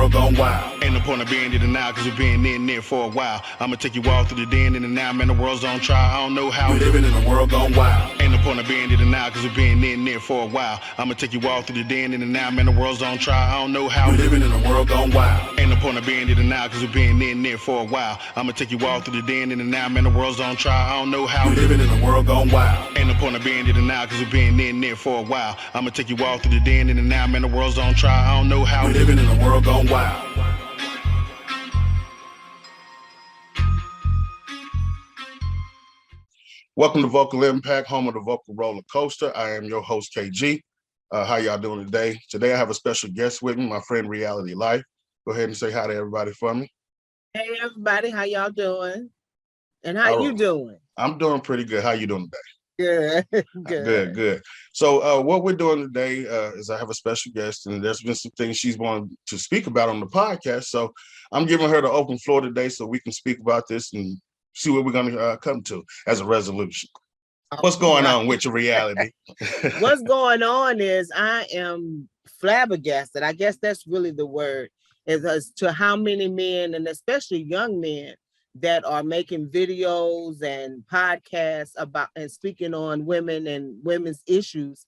world gone wild. Ain't no point of being in the now, cause we've been in there for a while. I'ma take you all through the then and the now, man, the world's on trial. I don't know how. We living in a world gone wild. Ain't no point of being in the now, cause we've been in there for a while. I'ma take you all through the then and the now, man, the world's on trial. I don't know how. We living in a world gone wild. Ain't no point of being in the now, cause we've been in there for a while. I'ma take you all through the then and the now, man, the world's on trial. I don't know how. We living in a world gone wild. Ain't no point of being in the now, cause we've been in there for a while. I'ma take you all through the then and the now, man, the world's on trial. I don't know how. We living in a world gone wild. Welcome to Vocal Impact, home of the vocal roller coaster. I am your host, KG. How y'all doing today? Today I have a special guest with me, my friend Reality Lyphe. Go ahead and say hi to everybody for me. Hey everybody, how y'all doing? And how you doing? I'm doing pretty good. How you doing Good. Good. So what we're doing today is I have a special guest, and there's been some things she's wanted to speak about on the podcast. So I'm giving her the open floor today so we can speak about this and see what we're going to come to as a resolution. What's going on with your Reality? What's going on is I am flabbergasted. I guess that's really the word, as to how many men, and especially young men, that are making videos and podcasts about and speaking on women and women's issues.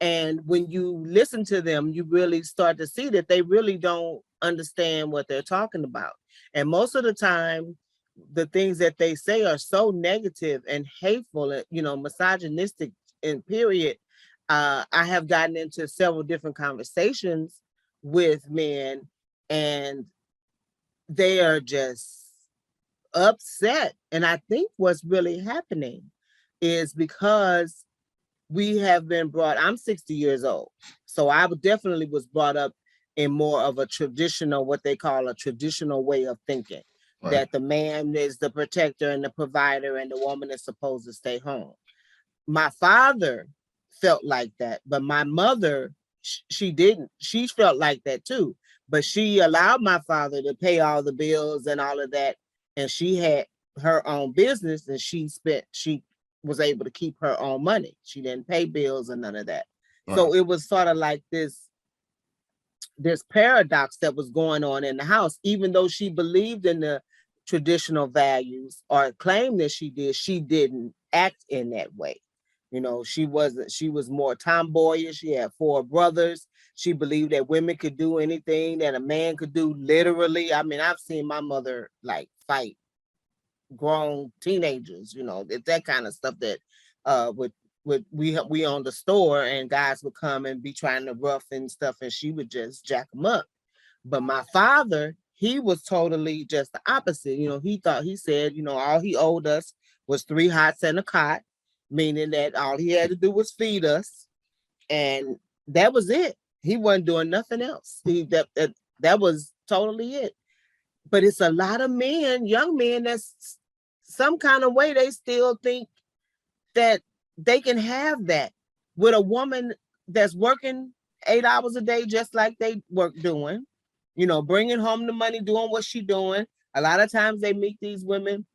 And when you listen to them, you really start to see that they really don't understand what they're talking about. And most of the time, the things that they say are so negative and hateful and, misogynistic in period. I have gotten into several different conversations with men, and they are just upset. And I think what's really happening is because we have been I'm 60 years old. So I definitely was brought up in more of a traditional, what they call a traditional way of thinking. Right. That the man is the protector and the provider and the woman is supposed to stay home. My father felt like that, but my mother, she didn't. She felt like that too, but she allowed my father to pay all the bills and all of that. And she had her own business, and she was able to keep her own money. She didn't pay bills and none of that. Right. So it was sort of like this paradox that was going on in the house. Even though she believed in the traditional values or claimed that she didn't act in that way. She was more tomboyish. She had 4 brothers. She believed that women could do anything that a man could do, literally. I mean, I've seen my mother like fight grown teenagers, that kind of stuff that we owned the store, and guys would come and be trying to rough and stuff, and she would just jack them up. But my father, he was totally just the opposite. He said, all he owed us was 3 hots and a cot, meaning that all he had to do was feed us. And that was it. He wasn't doing nothing else. That was totally it. But it's a lot of men, young men, that's some kind of way they still think that they can have that with a woman that's working 8 hours a day, just like they work doing, bringing home the money, doing what she's doing. A lot of times they meet these women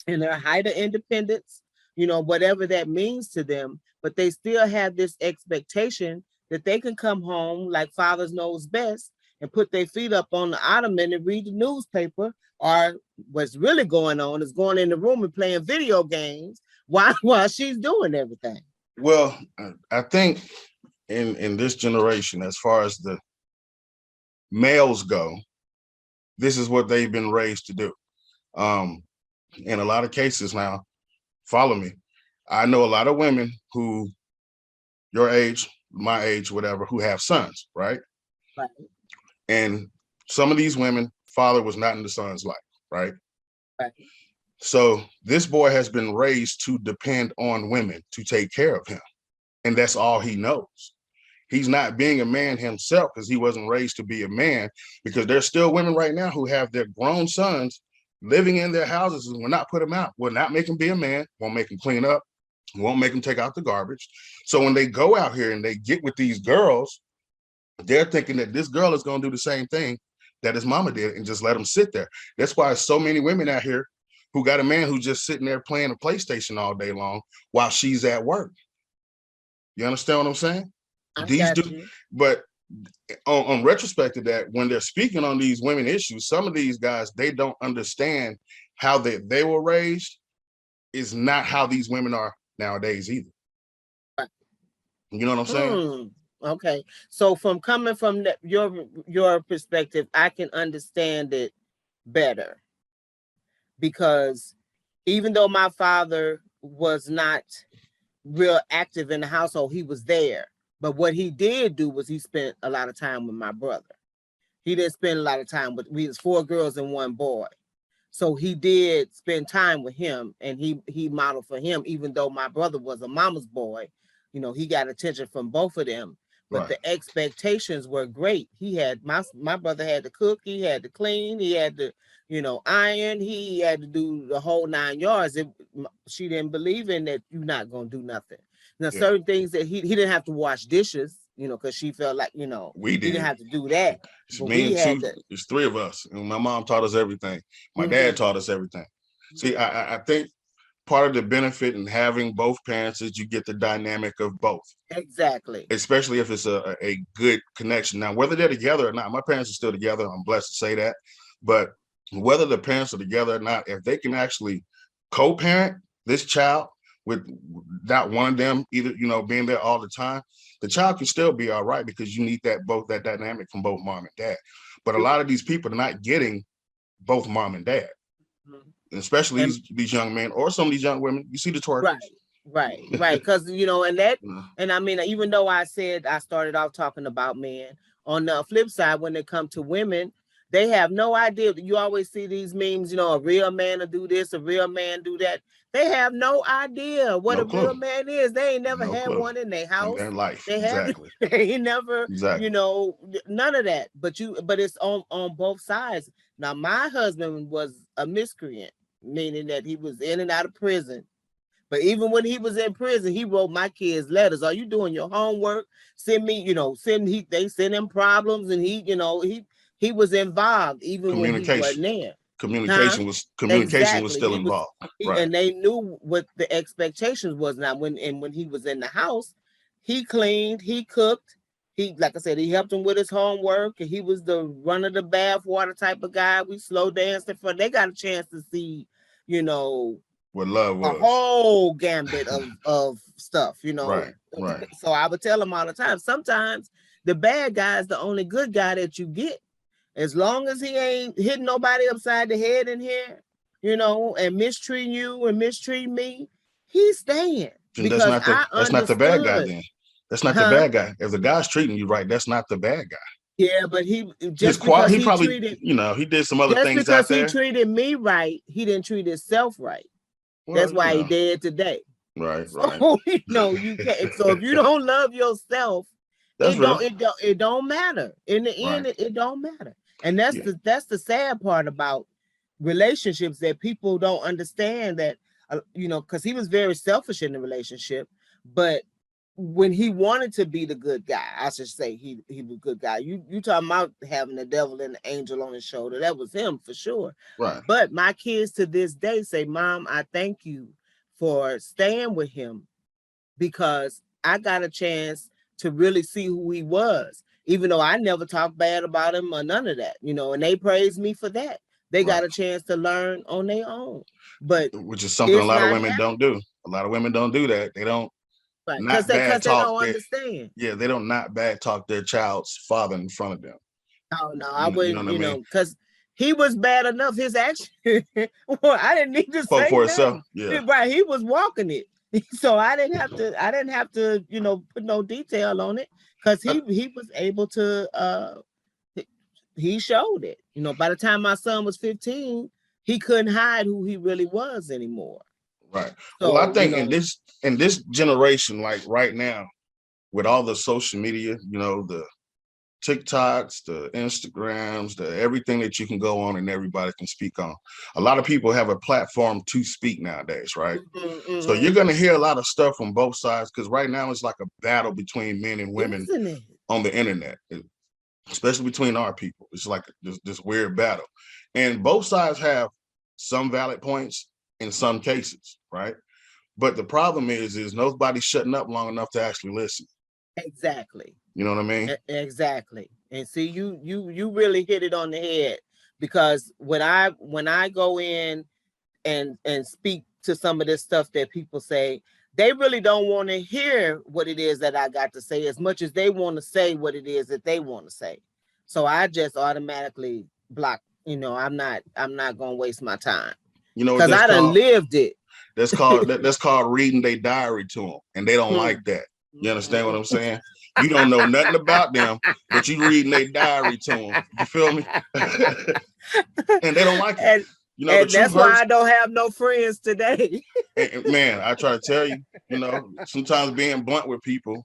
in their height of independence, whatever that means to them, but they still have this expectation that they can come home like fathers knows best and put their feet up on the ottoman and read the newspaper, or what's really going on is going in the room and playing video games while she's doing everything. Well, I think in this generation, as far as the males go, this is what they've been raised to do. In a lot of cases now, follow me, I know a lot of women who, your age, my age, whatever, who have sons, right? Right. And some of these women, father was not in the son's life, right? Right. So this boy has been raised to depend on women to take care of him. And that's all he knows. He's not being a man himself because he wasn't raised to be a man, because there's still women right now who have their grown sons living in their houses and will not put him out, will not make him be a man, won't make him clean up, won't make him take out the garbage. So when they go out here and they get with these girls, they're thinking that this girl is going to do the same thing that his mama did and just let him sit there. That's why so many women out here who got a man who's just sitting there playing a PlayStation all day long while she's at work. You understand what I'm saying? But on retrospect to that, when they're speaking on these women issues, some of these guys, they don't understand how they were raised is not how these women are nowadays either. You know what I'm saying? Okay. So coming from your perspective, I can understand it better, because even though my father was not real active in the household, he was there. But what he did do was he spent a lot of time with my brother. He didn't spend a lot of time with, we was 4 girls and 1 boy. So he did spend time with him, and he modeled for him, even though my brother was a mama's boy. You know, he got attention from both of them. But the expectations were great. He had my brother had to cook, he had to clean, he had to, iron, he had to do the whole 9 yards. She didn't believe in that you're not gonna do nothing. Now, certain things that he didn't have to wash dishes, because she felt like, we did. He didn't have to do that. It's me and 2, it's 3 of us. And my mom taught us everything. My dad taught us everything. See, I think part of the benefit in having both parents is you get the dynamic of both. Exactly. Especially if it's a good connection. Now, whether they're together or not, my parents are still together. I'm blessed to say that. But whether the parents are together or not, if they can actually co-parent this child with not one of them either, being there all the time, the child can still be all right, because you need that dynamic from both mom and dad. But a lot of these people are not getting both mom and dad. Especially these young men or some of these young women. You see the twerkers. Right. Because, and I mean, even though I said I started off talking about men, on the flip side, when it comes to women, they have no idea. You always see these memes, a real man will do this, a real man do that. They have no idea what a real man is. They ain't never had one in their house. In their life. They exactly. They never, exactly. None of that. But it's on both sides. Now, my husband was a miscreant, meaning that he was in and out of prison. But even when he was in prison, he wrote my kids letters. Are you doing your homework? Send me, they send him problems, and he was involved even when he wasn't there. Communication was still involved. Right. And they knew what the expectations was. Now, when he was in the house, he cleaned, he cooked. He, like I said, he helped him with his homework, and he was the run of the bath water type of guy. We slow danced in front. They got a chance to see, what love was. A whole gambit of stuff, Right. So I would tell them all the time, sometimes the bad guy is the only good guy that you get. As long as he ain't hitting nobody upside the head in here, and mistreating you and mistreating me, he's staying. Because that's not the bad guy then. That's not the bad guy. If the guy's treating you right, that's not the bad guy. Yeah, but he probably treated, he did some other things out there. Just because he treated me right, he didn't treat himself right. Well, that's why he dead today. Right. You can't. So if you don't love yourself, it don't matter. In the end, it don't matter. And that's the sad part about relationships, that people don't understand that, because he was very selfish in the relationship, but when he wanted to be the good guy, I should say he was a good guy. You talking about having the devil and the angel on his shoulder. That was him for sure. Right. But my kids to this day say, Mom, I thank you for staying with him, because I got a chance to really see who he was, even though I never talked bad about him or none of that, and they praised me for that. They got a chance to learn on their own. But which is something a lot of women don't do. A lot of women don't do that. They don't. Because they don't understand. Yeah, they don't not bad talk their child's father in front of them. Oh no, I wouldn't. Because he was bad enough. His action, well, I didn't need to say for itself. Yeah, right. He was walking it, so I didn't have to, put no detail on it, because he was able to. He showed it. By the time my son was 15, he couldn't hide who he really was anymore. Right. So, well, I think in this generation, like right now, with all the social media, the TikToks, the Instagrams, the everything that you can go on and everybody can speak on. A lot of people have a platform to speak nowadays, right? Mm-hmm. So you're going to hear a lot of stuff from both sides, because right now it's like a battle between men and women on the internet, especially between our people. It's like this weird battle. And both sides have some valid points in some cases, right? But the problem is nobody's shutting up long enough to actually listen. Exactly. You know what I mean? Exactly. And see, you really hit it on the head, because when I go in and speak to some of this stuff that people say, they really don't want to hear what it is that I got to say as much as they want to say what it is that they want to say. So I just automatically block. I'm not gonna waste my time, You know what because that's I done called? lived it. That's called reading their diary to them, and they don't like that. You understand what I'm saying? You don't know nothing about them, but you reading their diary to them. You feel me? And they don't like it. The And truth that's why hurts. I don't have no friends today. And man, I try to tell you, sometimes being blunt with people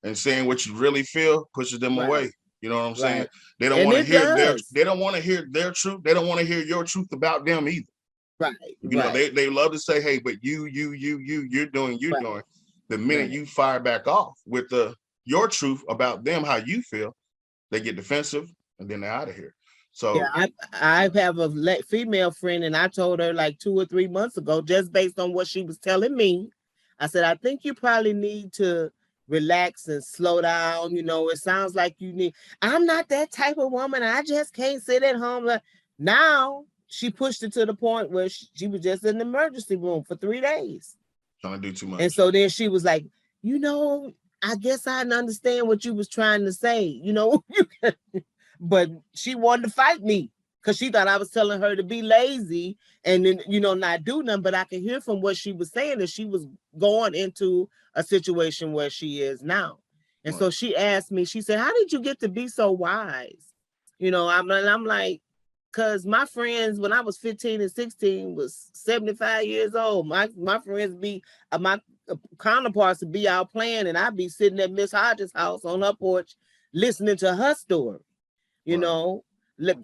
and saying what you really feel pushes them Right. away. You know what I'm saying? Right. They don't And want to it hear does. they don't want to hear their truth. They don't want to hear your truth about them either. Right. They love to say, hey, but you're doing. Right. The minute Right. you fire back off with your truth about them, how you feel, they get defensive and then they're out of here. So yeah, I have a female friend, and I told her like 2 or 3 months ago, just based on what she was telling me, I said, I think you probably need to relax and slow down. It sounds like you need. I'm not that type of woman. I just can't sit at home. Now she pushed it to the point where she was just in the emergency room for 3 days. trying to do too much. And so then she was like, I guess I understand what you was trying to say, but she wanted to fight me because she thought I was telling her to be lazy and then, not do nothing. But I could hear from what she was saying that she was going into a situation where she is now. And so she asked me, she said, how did you get to be so wise? I'm like, because my friends, when I was 15 and 16, was 75 years old. My friends my counterparts would be out playing, and I'd be sitting at Miss Hodges' house on her porch listening to her story,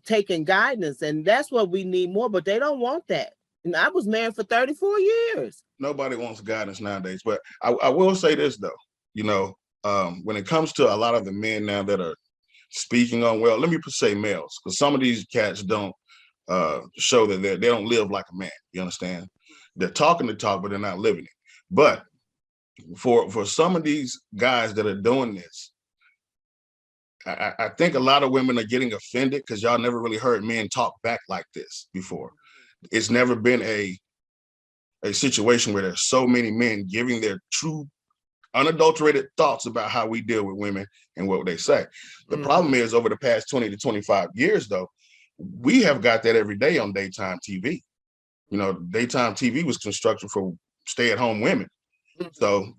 taking guidance. And that's what we need more, but they don't want that. And I was married for 34 years. Nobody wants guidance nowadays. But I will say this, though, when it comes to a lot of the men now that are speaking on, well, let me say males, because some of these cats don't show that they don't live like a man. You understand? They're talking the talk, but they're not living it. But for some of these guys that are doing this, I think a lot of women are getting offended because y'all never really heard men talk back like this before. It's never been a situation where there's so many men giving their true, unadulterated thoughts about how we deal with women and what they say. The problem is, over the past 20 to 25 years, though, we have got that every day on daytime TV. Daytime TV was constructed for stay-at-home women. So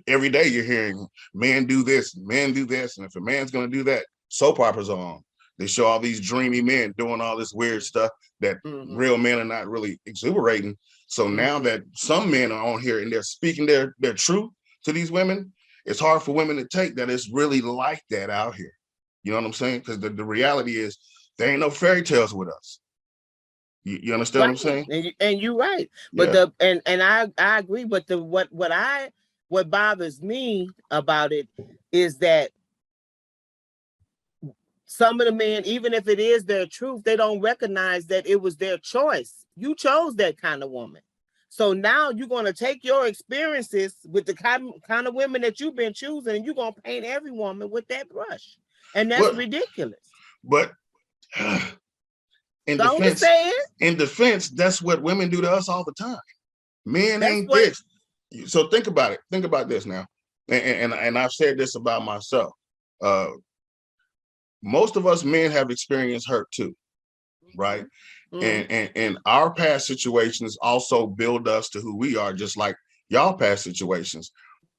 every day you're hearing men do this, men do this, and if a man's going to do that, soap operas are on. They show all these dreamy men doing all this weird stuff that real men are not really exuberating. So now that some men are on here and they're speaking their truth to these women, it's hard for women to take that it's really like that out here. You know what I'm saying? Because the reality is there ain't no fairy tales with us. You understand what I'm saying? And you're right. But and I agree. But what bothers me about it is that some of the men, even if it is their truth, they don't recognize that it was their choice. You chose that kind of woman. So now you're going to take your experiences with the kind of women that you've been choosing, and you're going to paint every woman with that brush. And that's ridiculous. But in defense, that's what women do to us all the time. Men ain't this. So think about it. Think about this now. And I've said this about myself. Most of us men have experienced hurt too, right? And our past situations also build us to who we are, just like y'all past situations.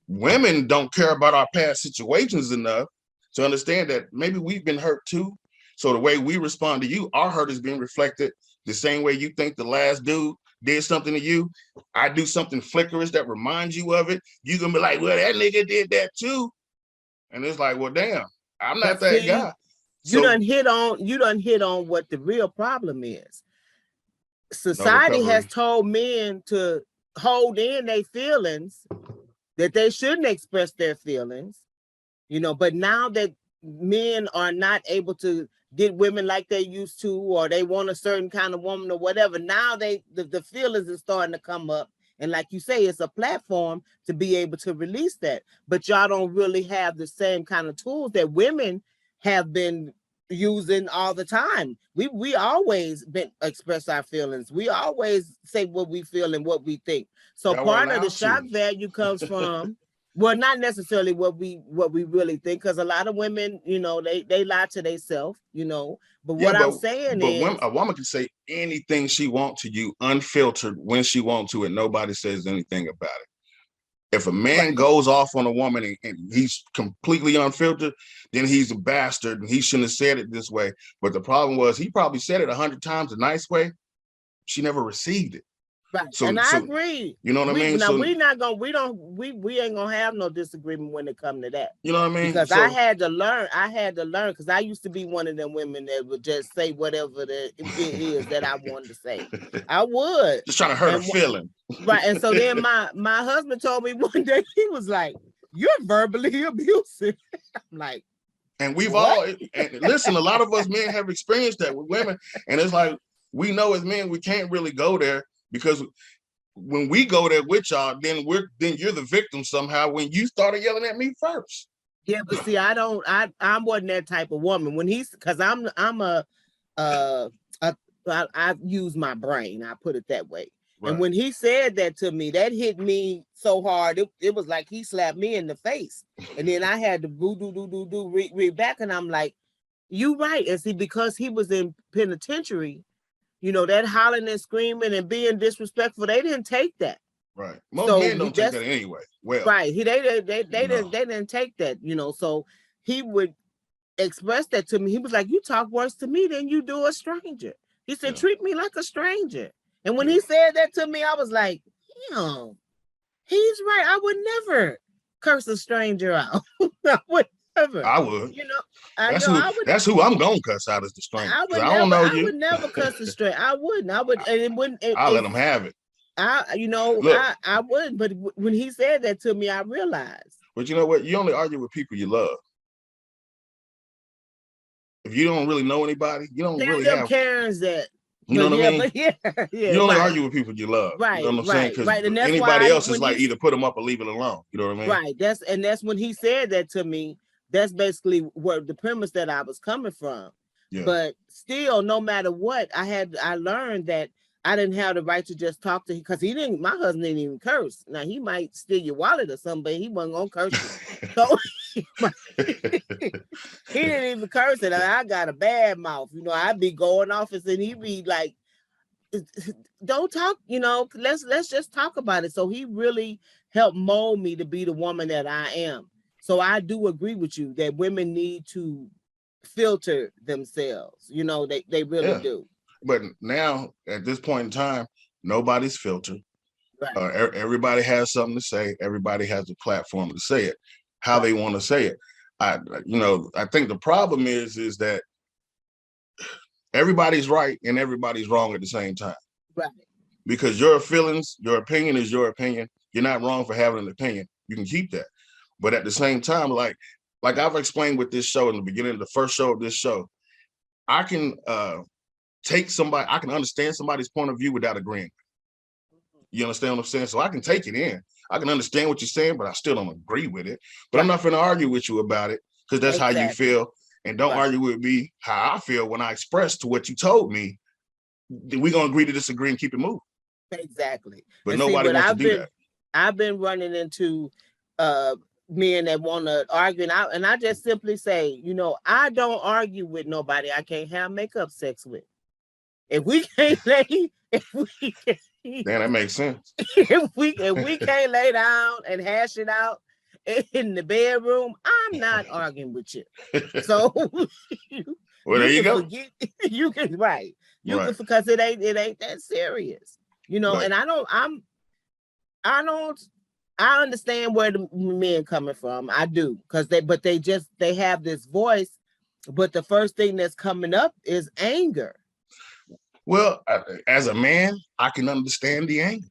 Women don't care about our past situations enough to understand that maybe we've been hurt too. So the way we respond to you, our hurt is being reflected the same way you think the last dude did something to you. I do something flickerish that reminds you of it. You gonna be like, well, that nigga did that too. And it's like, well, damn, I'm not that guy. You done hit on what the real problem is. Society has told men to hold in their feelings, that they shouldn't express their feelings, but now that men are not able to get women like they used to, or they want a certain kind of woman or whatever, now the feelings are starting to come up, And like you say, it's a platform to be able to release that. But y'all don't really have the same kind of tools that women have been using all the time. We always been express our feelings. We always say what we feel and what we think. So Y'all part weren't of the allowed shock to. value comes from well, not necessarily what we really think, because a lot of women, you know, they lie to themselves, you know. But Yeah, what I'm saying is, a woman can say anything she wants to you, unfiltered, when she wants to, and nobody says anything about it. If a man goes off on a woman and he's completely unfiltered, then he's a bastard and he shouldn't have said it this way. But the problem was he probably said it 100 times a nice way. She never received it. right. So, And I agree. You know what I mean? Now So we not gonna we ain't gonna have no disagreement when it come to that. you know what I mean? Because I had to learn because I used to be one of them women that would just say whatever it is that I wanted to say. I would just trying to hurt a feeling. Right. And so then my husband told me one day, he was like, "You're verbally abusive." I'm like, and we've what? all and listen, a lot of us men have experienced that with women. And it's like, we know as men, we can't really go there, because when we go there with y'all, then you're the victim somehow when you started yelling at me first. Yeah, but see, I wasn't that type of woman. When because I use my brain, I put it that way. Right. And when he said that to me, that hit me so hard. It was like he slapped me in the face. And then I had to read back, and I'm like, you right. And see, because he was in penitentiary, you know, that hollering and screaming and being disrespectful, they didn't take that. Right. Most men don't take that anyway. Well, right. They didn't take that, you know. So he would express that to me. He was like, "You talk worse to me than you do a stranger." He said, "Treat me like a stranger." And when he said that to me, I was like, "Damn, he's right. I would never curse a stranger out. I would never. I would. You know, I would. That's who I'm gonna cuss out, is the stranger. I would never cuss a stranger. I wouldn't. I would. And it wouldn't. I'll let him have it. I would. But when he said that to me, I realized. But you know what? You only argue with people you love. If you don't really know anybody, you don't really have Karens that. You know what I mean? Yeah, you only argue with people you love. Right. You know what I'm saying? Because anybody else is like, either put them up or leave it alone. You know what I mean? Right. That's when he said that to me. That's basically where the premise that I was coming from. Yeah. But still, no matter what, I learned that I didn't have the right to just talk to him, because my husband didn't even curse. Now, he might steal your wallet or something, but he wasn't gonna curse you. So he didn't even curse it. I got a bad mouth. You know, I'd be going off and he'd be like, "Don't talk, you know, let's just talk about it." So he really helped mold me to be the woman that I am. So I do agree with you that women need to filter themselves. You know, they really do. But now, at this point in time, nobody's filtered. Right. Everybody has something to say. Everybody has a platform to say it, how they want to say it. I think the problem is that everybody's right and everybody's wrong at the same time. Right. Because your feelings, your opinion is your opinion. You're not wrong for having an opinion. You can keep that. But at the same time, like I've explained with this show in the beginning, the first show of this show, I can I can understand somebody's point of view without agreeing. You understand what I'm saying? So I can take it in. I can understand what you're saying, but I still don't agree with it. But I'm not going to argue with you about it, because that's how you feel. And don't argue with me how I feel when I express to what you told me. We're going to agree to disagree and keep it moving. Exactly. But nobody wants to do that. I've been running into men that want to argue, and I just simply say, you know, I don't argue with nobody I can't have makeup sex with. If we can't lay, then that makes sense. If we can't lay down and hash it out in the bedroom, I'm not arguing with you. So well, there you go. You can because it ain't that serious, you know. Right. And I understand where the men coming from. I do, because they have this voice, but the first thing that's coming up is anger. Well, as a man, I can understand the anger.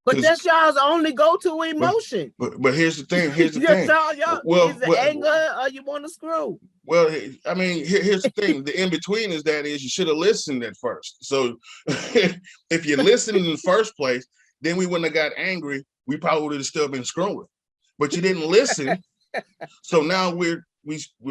But that's y'all's only go-to emotion. But here's the thing. Here's the thing. Is it anger or you want to screw? Well, I mean, here's the thing. The in-between is you should have listened at first. So if you listened in the first place, then we wouldn't have got angry. We probably would have still been screwing. But you didn't listen. So now we're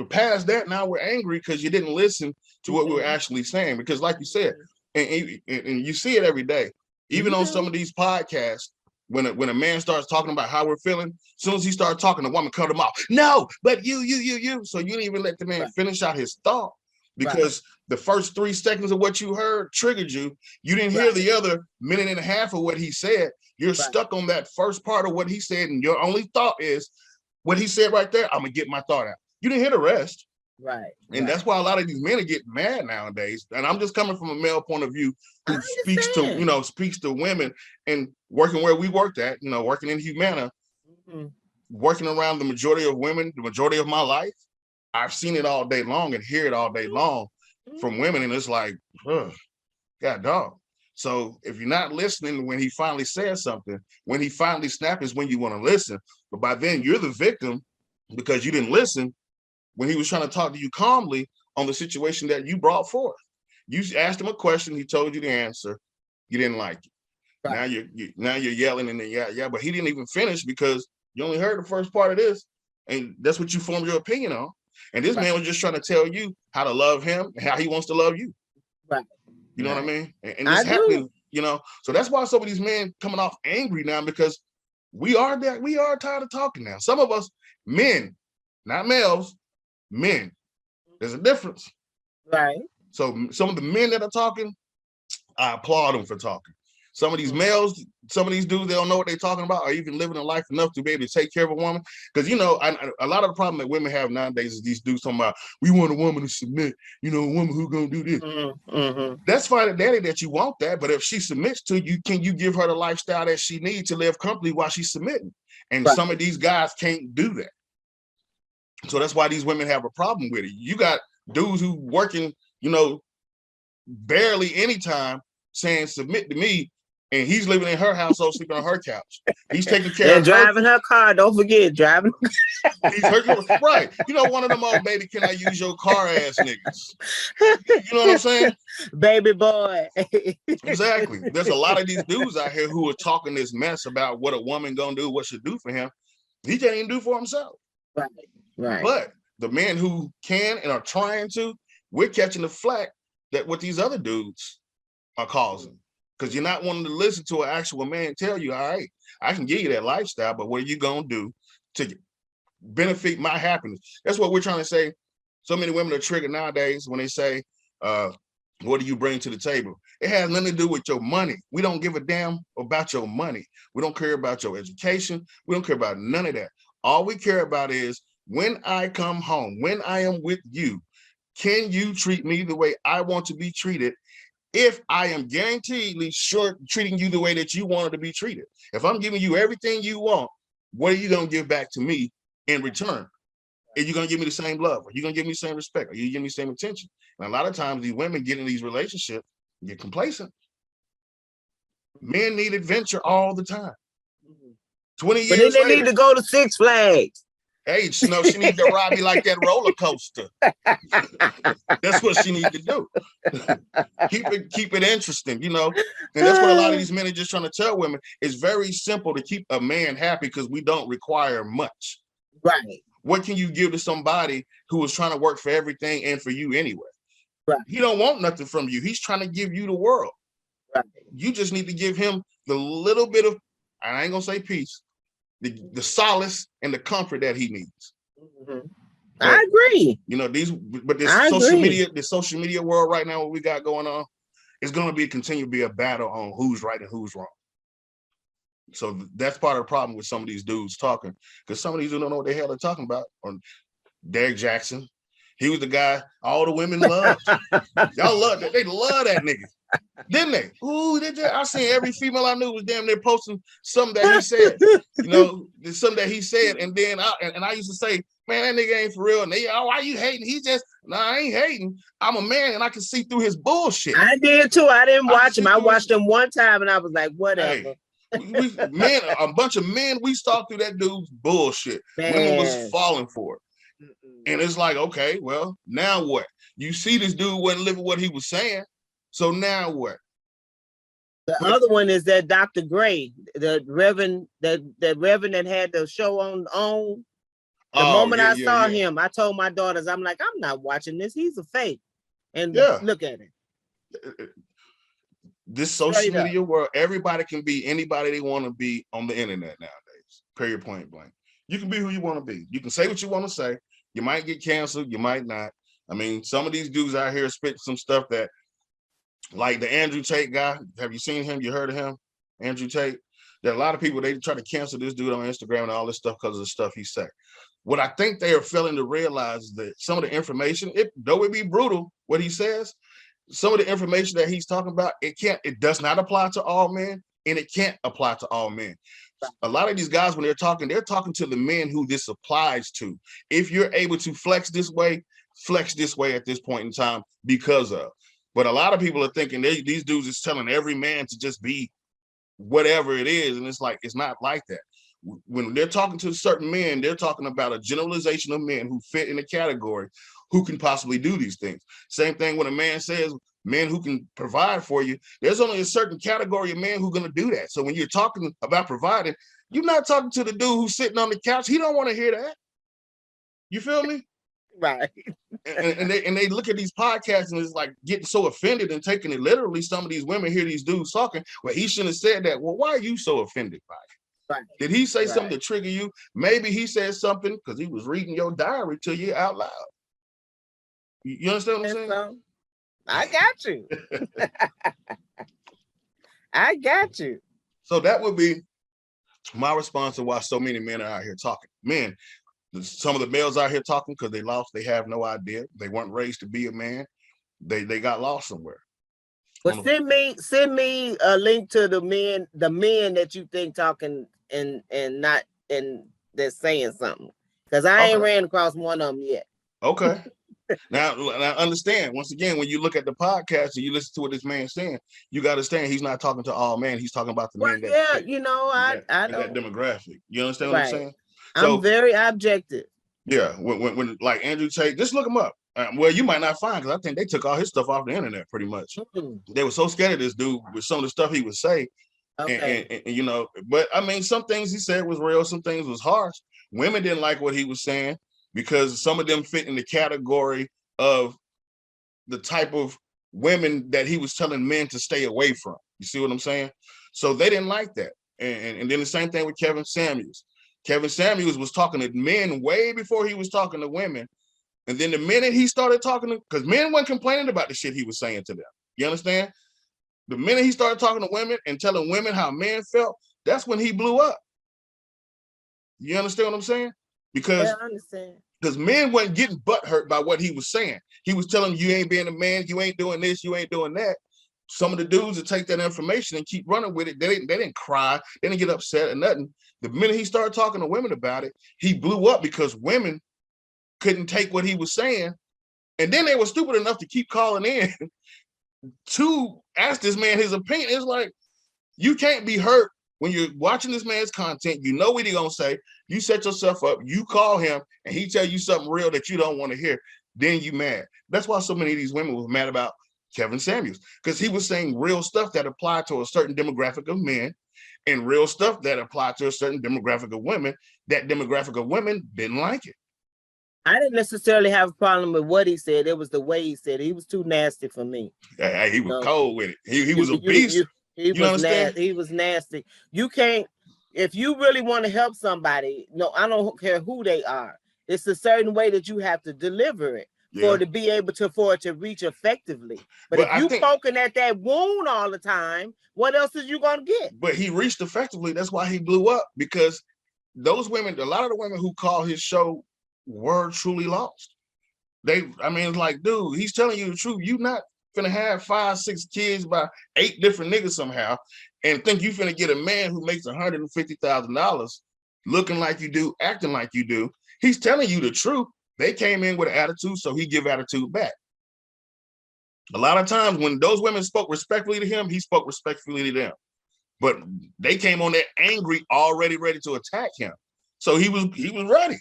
past that. Now we're angry because you didn't listen to what we were actually saying. Because like you said, and you see it every day, even on some of these podcasts, when a man starts talking about how we're feeling, as soon as he starts talking, the woman cut him off. No, but you. So you didn't even let the man finish out his thought because the first 3 seconds of what you heard triggered you. You didn't hear the other minute and a half of what he said. You're stuck on that first part of what he said, and your only thought is what he said right there. I'm gonna get my thought out. You didn't hear the rest. Right. And that's why a lot of these men are getting mad nowadays. And I'm just coming from a male point of view who speaks to women and working where we worked at, working in Humana, working around the majority of women, the majority of my life. I've seen it all day long and hear it all day long from women. And it's like, God dog. So if you're not listening when he finally says something, when he finally snaps is when you want to listen. But by then you're the victim because you didn't listen when he was trying to talk to you calmly on the situation that you brought forth. You asked him a question, he told you the answer, you didn't like it. Right. Now you're yelling and then yeah, but he didn't even finish because you only heard the first part of this, and that's what you formed your opinion on. And this man was just trying to tell you how to love him and how he wants to love you. Right. You know what I mean? And it's happening, So that's why some of these men coming off angry now, because we are tired of talking now. Some of us, men, not males, men. There's a difference. Right. So some of the men that are talking, I applaud them for talking. Some of these males, some of these dudes, they don't know what they're talking about or even living a life enough to be able to take care of a woman. Because, a lot of the problem that women have nowadays is these dudes talking about, we want a woman to submit, a woman who's going to do this. That's fine, daddy, that you want that. But if she submits to you, can you give her the lifestyle that she needs to live comfortably while she's submitting? And some of these guys can't do that. So that's why these women have a problem with it. You got dudes who working, barely any time saying submit to me, and he's living in her household, sleeping on her couch. He's taking care of driving her car. Don't forget, driving. He's right. One of them old baby, can I use your car ass niggas? You know what I'm saying? Baby boy. Exactly. There's a lot of these dudes out here who are talking this mess about what a woman gonna do, what should do for him. He can't even do for himself. Right. But the men who can and are trying to, we're catching the flack that what these other dudes are causing. Because you're not wanting to listen to an actual man tell you, all right, I can give you that lifestyle, but what are you going to do to benefit my happiness? That's what we're trying to say. So many women are triggered nowadays when they say, what do you bring to the table? It has nothing to do with your money. We don't give a damn about your money. We don't care about your education. We don't care about none of that. All we care about is when I come home, when I am with you, can you treat me the way I want to be treated? If I am guaranteedly treating you the way that you wanted to be treated. If I'm giving you everything you want, what are you going to give back to me in return? Are you going to give me the same love? Are you going to give me the same respect? Are you give me the same attention? And a lot of times these women get in these relationships and get complacent. Men need adventure all the time. 20 years later. But then they need to go to Six Flags. Hey, she needs to ride me like that roller coaster. That's what she needs to do. keep it interesting, And that's what a lot of these men are just trying to tell women. It's very simple to keep a man happy because we don't require much. Right. What can you give to somebody who is trying to work for everything and for you anyway? Right. He don't want nothing from you. He's trying to give you the world. Right. You just need to give him the little bit of, I ain't gonna say peace, the solace and the comfort that he needs. But, I agree. This social media world right now, what we got going on, is going to continue to be a battle on who's right and who's wrong. So that's part of the problem with some of these dudes talking, because some of these dudes don't know what the hell they're talking about. Or Derek Jackson, he was the guy all the women loved. Y'all love that. They love that nigga. Didn't they? Ooh, I seen every female I knew was damn near posting something that he said. Something that he said, and then I used to say, man, that nigga ain't for real. And they, why you hating? He just, I ain't hating. I'm a man, and I can see through his bullshit. I did too. I didn't watch him. I watched him one time, and I was like, whatever. Hey, a bunch of men, we saw through that dude's bullshit. Man. Women was falling for it. And it's like, okay, well, now what? You see this dude wasn't living what he was saying. So now what? The other one is that Dr. Gray, the Reverend, that Reverend that had the show on. The moment I saw him, I told my daughters, I'm like, I'm not watching this. He's a fake. And look at it. This social media world, everybody can be anybody they want to be on the internet nowadays. Period, point blank. You can be who you want to be. You can say what you want to say. You might get canceled. You might not. I mean, some of these dudes out here spit some stuff that, like the Andrew Tate guy. Have you seen him? You heard of him? Andrew Tate. There are a lot of people, they try to cancel this dude on Instagram and all this stuff because of the stuff he said. What I think they are failing to realize is that some of the information, though it be brutal, what he says, some of the information that he's talking about, it does not apply to all men, and it can't apply to all men. A lot of these guys, when they're talking to the men who this applies to. If you're able to flex this way at this point in time because of. But a lot of people are thinking these dudes is telling every man to just be whatever it is, and it's like, it's not like that. When they're talking to certain men, they're talking about a generalization of men who fit in a category who can possibly do these things. Same thing when a man says men who can provide for you, there's only a certain category of men who are going to do that. So when you're talking about providing, you're not talking to the dude who's sitting on the couch. He don't want to hear that. You feel me? Right. and they look at these podcasts and it's like getting so offended and taking it literally. Some of these women hear these dudes talking, well, he shouldn't have said that. Well, why are you so offended by it? Right. Did he say something to trigger you? Maybe he said something because he was reading your diary to you out loud. You understand what I'm saying? So, I got you. I got you. So that would be my response to why so many men are out here talking. Men, some of the males out here talking because they lost. They have no idea. They weren't raised to be a man. They got lost somewhere. But send me a link to the men that you think talking and they're saying something. Because I ain't ran across one of them yet. Okay. Now understand, once again, when you look at the podcast and you listen to what this man's saying, you got to understand he's not talking to all men. He's talking about the men that I in don't. that demographic. You understand what I'm saying? So, I'm very objective. Yeah, when like Andrew Tate, just look him up. Well, you might not find, because I think they took all his stuff off the internet pretty much. They were so scared of this dude with some of the stuff he would say. And you know, but I mean, some things he said was real, some things was harsh. Women didn't like what he was saying because some of them fit in the category of the type of women that he was telling men to stay away from. You see what I'm saying? So they didn't like that. And then the same thing with Kevin Samuels. Kevin Samuels was talking to men way before he was talking to women. And then the minute he started talking to, because men weren't complaining about the shit he was saying to them. You understand? The minute he started talking to women and telling women how men felt, that's when he blew up. You understand what I'm saying? Because I understand. Because men weren't getting butthurt by what he was saying. He was telling them, you ain't being a man, you ain't doing this, you ain't doing that. Some of the dudes that take that information and keep running with it, they didn't cry, they didn't get upset or nothing. The minute he started talking to women about it, he blew up because women couldn't take what he was saying. And then they were stupid enough to keep calling in to ask this man his opinion. It's like, you can't be hurt when you're watching this man's content. You know what he's gonna say. You set yourself up, you call him, and he tell you something real that you don't want to hear. Then you mad. That's why so many of these women was mad about Kevin Samuels, because he was saying real stuff that applied to a certain demographic of men and real stuff that applied to a certain demographic of women. That demographic of women didn't like it. I didn't necessarily have a problem with what he said. It was the way he said it. He was too nasty for me. He was cold with it. He was a beast. He was nasty. You can't, if you really want to help somebody, no, I don't care who they are. It's a certain way that you have to deliver it for it to be able to, for it to reach effectively. But if you poking at that wound all the time, what else is you gonna get? But he reached effectively. That's why he blew up, because those women, a lot of the women who call his show were truly lost. It's like, dude, he's telling you the truth. You not finna have 5, 6 kids by 8 different niggas somehow and think you finna get a man who makes $150,000 looking like you do, acting like you do. He's telling you the truth. They came in with an attitude, so he give attitude back. A lot of times when those women spoke respectfully to him, he spoke respectfully to them. But they came on there angry, already ready to attack him. So he was ready.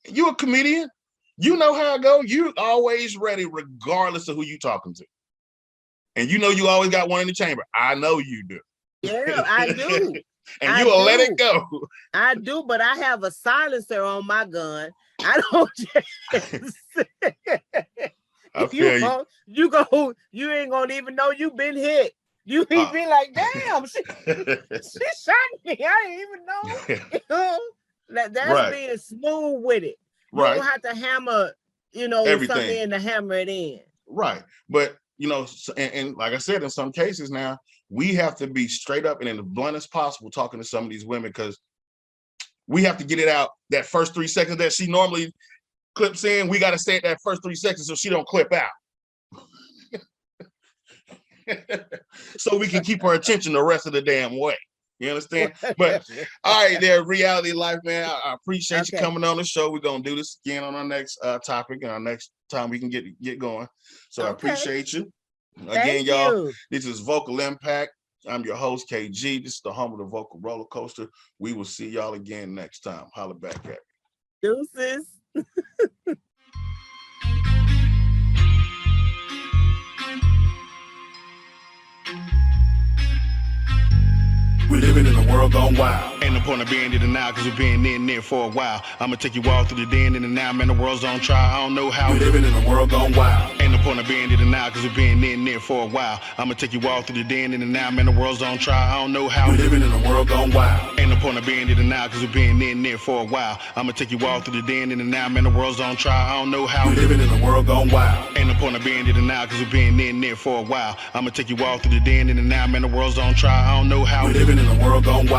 You a comedian. You know how it go. You always ready, regardless of who you talking to. And you know you always got one in the chamber. I know you do. Yeah, I do. And you will let it go. I do, but I have a silencer on my gun. I don't just I feel you ain't gonna even know you've been hit. You be like, damn, she shot me. I didn't even know. That's right. Being smooth with it. You Right. don't have to hammer, Everything. something in to hammer it in. Right. But and like I said, in some cases now, we have to be straight up and in the blunt as possible talking to some of these women, because we have to get it out that first 3 seconds that she normally clips in. We got to say it that first 3 seconds so she don't clip out. So we can keep her attention the rest of the damn way. You understand? But all right, there, Reality Lyphe, man. I appreciate you coming on the show. We're gonna do this again on our next topic and our next time we can get going. So I appreciate you. Again, y'all. This is Vocal Impact. I'm your host, KG. This is the home of the vocal roller coaster. We will see y'all again next time. Holla back at me. Deuces. We're living in a world gone wild. Ain't no point of being in denial, cause we've been in there for a while. I'ma take you all through the then and the now, man, the world's on trial. I don't know how. We're living in a world gone wild. Ain't no point of being in denial, cause we've been in there for a while. I'ma take you all through the then and the now, man, the world's on trial. I don't know how. We're living in a world gone wild. Ain't no point of being in denial, cause we've been in there for a while. I'ma take you all through the then and the now, man, the world's on trial. I don't know how. We're living in a world gone wild. Ain't no point of being in denial, cause we've been in there for a while. I'ma take you all through the then and the now, man, the world's on trial. I don't know how. We're living in a world gone wild.